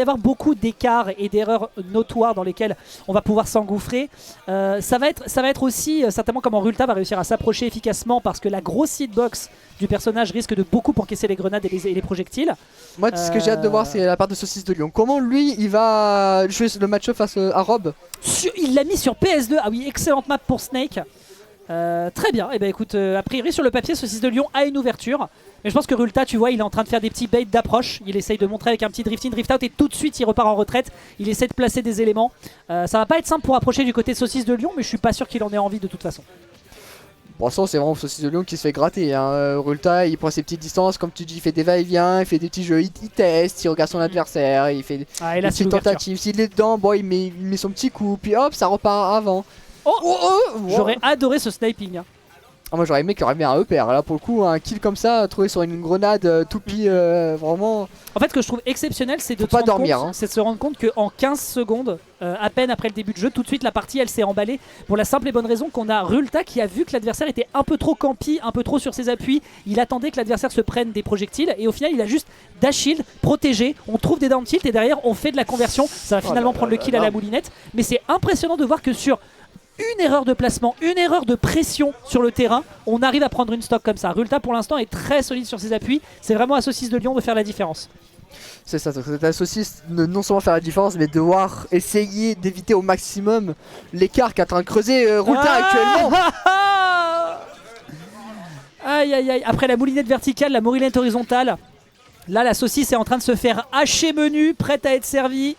y avoir beaucoup d'écarts et d'erreurs notoires dans lesquelles on va pouvoir s'engouffrer. Ça va être aussi certainement comment Rulta va réussir à s'approcher efficacement parce que la grosse hitbox du personnage risque de beaucoup encaisser les grenades et les projectiles. Moi, ce que j'ai hâte de voir, c'est la part de Saucisse de Lion. Comment lui, il va jouer le match-up face à Rob? Il l'a mis sur PS2. Ah oui, excellente map pour Snake. Très bien. Et ben écoute, a priori sur le papier, Saucisse de Lion a une ouverture. Mais je pense que Rulta, tu vois, il est en train de faire des petits baits d'approche. Il essaye de montrer avec un petit drift in, drift out et tout de suite il repart en retraite. Il essaie de placer des éléments. Ça va pas être simple pour approcher du côté Saucisse de Lion, mais je suis pas sûr qu'il en ait envie de toute façon. Pour l'instant, c'est vraiment Saucisse de Lion qui se fait gratter. Hein. Rulta, il prend ses petites distances, comme tu dis, il fait des va-et-vient, il fait des petits jeux, il teste, il regarde son adversaire, il fait des petites tentatives. S'il est dedans, bon, il met son petit coup, puis hop, ça repart avant. J'aurais adoré ce sniping. Hein. Ah, moi j'aurais aimé qu'il aurait mis un EPR, là pour le coup un kill comme ça trouvé sur une grenade toupie vraiment. En fait ce que je trouve exceptionnel c'est de se rendre compte qu'en 15 secondes, à peine après le début de jeu, tout de suite la partie elle s'est emballée pour la simple et bonne raison qu'on a Rulta qui a vu que l'adversaire était un peu trop campi, un peu trop sur ses appuis, il attendait que l'adversaire se prenne des projectiles et au final il a juste dash shield, protégé, on trouve des down tilt et derrière on fait de la conversion, ça va finalement prendre le kill à la moulinette, mais c'est impressionnant de voir que sur une erreur de placement, une erreur de pression sur le terrain, on arrive à prendre une stock comme ça. Rulta pour l'instant est très solide sur ses appuis, c'est vraiment à Saucisse de Lion de faire la différence. C'est ça, c'est à Saucisse de non seulement faire la différence, mais devoir essayer d'éviter au maximum l'écart qu'est en train de creuser Rulta actuellement. Aïe aïe aïe, après la moulinette verticale, la moulinette horizontale, là la Saucisse est en train de se faire hacher menu, prête à être servie.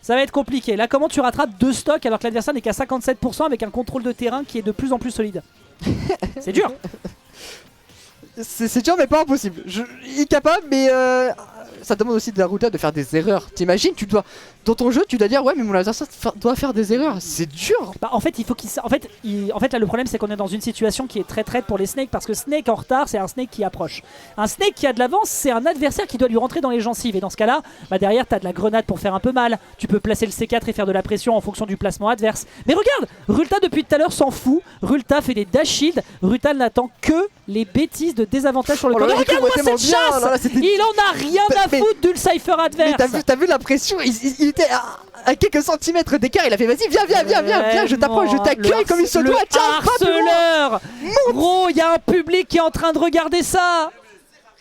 Ça va être compliqué. Là, comment tu rattrapes 2 stocks alors que l'adversaire n'est qu'à 57% avec un contrôle de terrain qui est de plus en plus solide? C'est dur. C'est dur mais pas impossible. Il est capable mais ça demande aussi de la Rulta de faire des erreurs. T'imagines, tu dois dans ton jeu tu dois dire ouais mais mon adversaire doit faire des erreurs. C'est dur. Bah en fait il faut qu'il en fait là le problème c'est qu'on est dans une situation qui est très traite pour les Snakes parce que Snake en retard c'est un Snake qui approche. Un Snake qui a de l'avance c'est un adversaire qui doit lui rentrer dans les gencives et dans ce cas là bah derrière t'as de la grenade pour faire un peu mal. Tu peux placer le C4 et faire de la pression en fonction du placement adverse. Mais regarde, Rulta depuis tout à l'heure s'en fout. Rulta fait des dash shield. Rulta n'attend que les bêtises de désavantage sur le corps. Regarde-moi cette chasse. Il en a rien à foutre du Cypher adverse. Mais t'as vu la pression, il était à quelques centimètres d'écart, il a fait vas-y viens, je t'approche, je t'accueille comme il se doit. Tiens, harceleur. Gros, il y a un public qui est en train de regarder ça.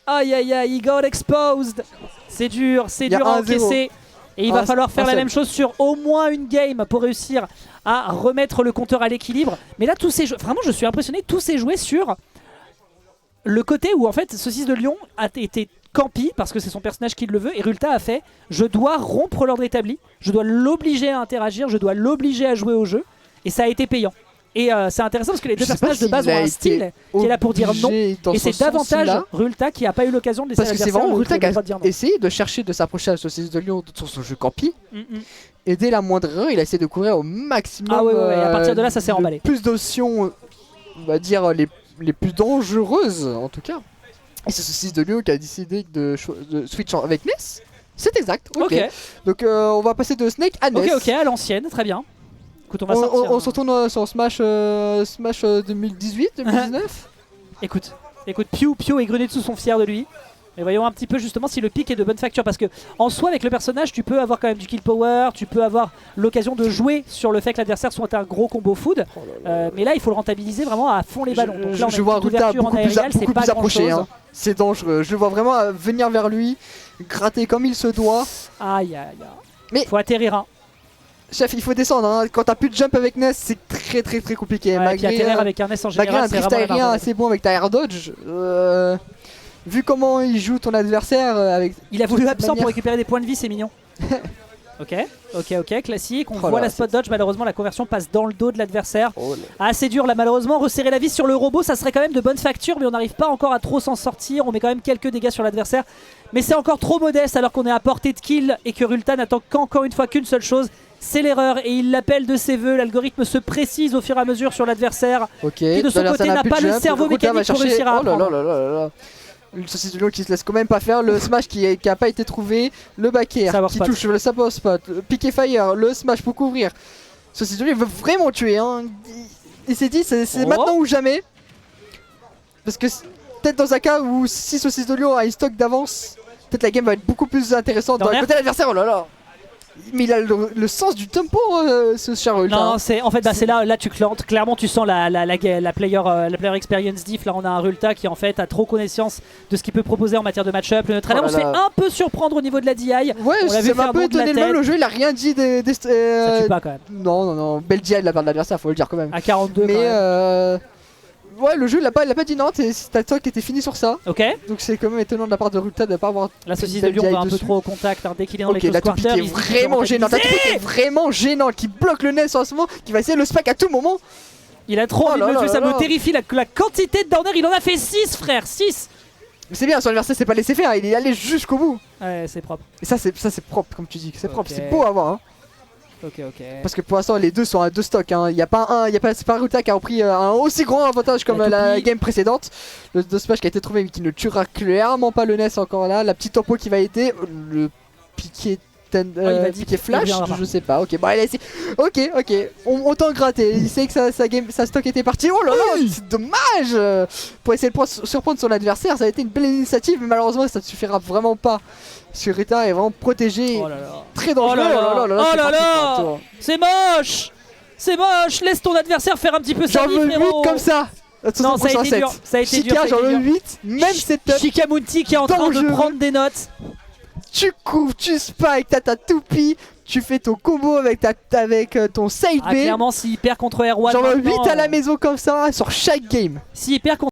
Aïe aïe aïe, he got exposed. C'est dur à encaisser. Et il va falloir faire la même chose sur au moins une game pour réussir à remettre le compteur à l'équilibre. Mais là, tous ces jeux, vraiment, je suis impressionné, tous ces jouets sur le côté où en fait Saucisse de Lion a été campi parce que c'est son personnage qui le veut et Rulta a fait je dois rompre l'ordre établi, je dois l'obliger à interagir, je dois l'obliger à jouer au jeu et ça a été payant. Et c'est intéressant parce que les deux personnages de base ont un style qui est là pour dire non et c'est davantage Rulta qui n'a pas eu l'occasion de parce que c'est vraiment Rulta qui a essayé de chercher de s'approcher à Saucisse de Lion sur son jeu campi et dès la moindre erreur il a essayé de courir au maximum. Ah ouais, et à partir de là ça s'est emballé. Plus d'options on va dire les plus dangereuses en tout cas. Et c'est Saucisse de Lion qui a décidé de switch avec Ness. C'est exact. Ok. Donc on va passer de Snake à Ness. Ok, à l'ancienne, très bien. Écoute, on se retourne sur Smash 2018, 2019. Écoute, Pio et Grenetsu sont fiers de lui. Et voyons un petit peu justement si le pic est de bonne facture parce que en soi avec le personnage tu peux avoir quand même du kill power, tu peux avoir l'occasion de jouer sur le fait que l'adversaire soit un gros combo food, mais là il faut le rentabiliser vraiment à fond les ballons. Donc là on je vois Rulta beaucoup plus approché, hein. C'est dangereux, je le vois vraiment venir vers lui, gratter comme il se doit. Aïe aïe aïe. Mais faut atterrir hein. Chef, il faut descendre, hein. Quand t'as plus de jump avec Ness, c'est très compliqué. Ouais, malgré atterrir avec un Ness en général, c'est vraiment aérien assez bon avec ta air dodge. Vu comment il joue ton adversaire avec... Il a voulu absent pour récupérer des points de vie, c'est mignon. Ok, classique. On voit la spot dodge, malheureusement la conversion passe dans le dos de l'adversaire. C'est dur là malheureusement, resserrer la vis sur le robot ça serait quand même de bonne facture mais on n'arrive pas encore à trop s'en sortir. On met quand même quelques dégâts sur l'adversaire. Mais c'est encore trop modeste alors qu'on est à portée de kill et que Rulta n'attend qu'encore une fois qu'une seule chose. C'est l'erreur et il l'appelle de ses voeux. L'algorithme se précise au fur et à mesure sur l'adversaire. Qui de son côté n'a pas le cerveau mécanique pour réussir à apprendre. Une Saucisse de Lion qui se laisse quand même pas faire, le smash qui a pas été trouvé, le back air qui touche le sabre spot, le piqué fire, le smash pour couvrir. Saucisse de Lion veut vraiment tuer hein. Il s'est dit c'est maintenant ou jamais. Parce que peut-être dans un cas où si Saucisse de Lion a une stock d'avance, peut-être la game va être beaucoup plus intéressante dans le côté adversaire. Oh là là. Mais il a le sens du tempo, ce cher Rulta. Non, c'est en fait, c'est là tu clairement tu sens la player experience diff. Là, on a un Rulta qui en fait a trop connaissance de ce qu'il peut proposer en matière de match-up. Le trailer, on se fait un peu surprendre au niveau de la DI. Ouais, ça m'a un peu étonné. Même le jeu, il a rien dit ça tue pas quand même. Non, belle DI de la part de l'adversaire, faut le dire quand même. À 42. Mais ouais, le jeu, il a pas dit non, t'as toi qui était fini sur ça. Ok. Donc c'est quand même étonnant de la part de Rulta de pas avoir. La saucisse de Lyon va un peu trop au contact dès qu'il est dans les close quarters. La toupie qui est vraiment gênante. La toupie qui est vraiment gênante, qui bloque le Ness en ce moment, qui va essayer le spike à tout moment. Il a trop envie de le tuer, ça me terrifie. La quantité de downer, il en a fait 6, frère, 6. Mais c'est bien, son adversaire c'est pas laissé faire, il est allé jusqu'au bout. Ouais, c'est propre. Et ça c'est propre, comme tu dis, c'est propre, c'est beau à voir. Hein. Ok. Parce que pour l'instant les deux sont à 2 stocks, hein. C'est pas Rulta qui a repris un aussi grand avantage comme la game précédente. Le smash qui a été trouvé mais qui ne tuera clairement pas le Ness encore là. La petite tempo qui va aider, le piqué flash, je sais pas. Ok, bon, il a essayé. Ok, on t'en gratter. Il sait que sa stock était parti. Oh là là, c'est dommage. Pour essayer de surprendre son adversaire, ça a été une belle initiative, mais malheureusement ça ne suffira vraiment pas. Rulta est vraiment protégé, très dangereux. Oh là là, c'est moche. C'est moche. Laisse ton adversaire faire un petit peu sa vie, frérot. J'en veux 8 comme ça. Non, ça a été dur. Ça a été dur. J'en veux 8. Même setup. Shikamunti qui est en train de prendre des notes. Tu couvres, tu spike, t'as ta toupie, tu fais ton combo avec ton side B. Clairement, s'il perd contre R1, j'en veux 8 à la maison comme ça sur chaque game. S'il perd contre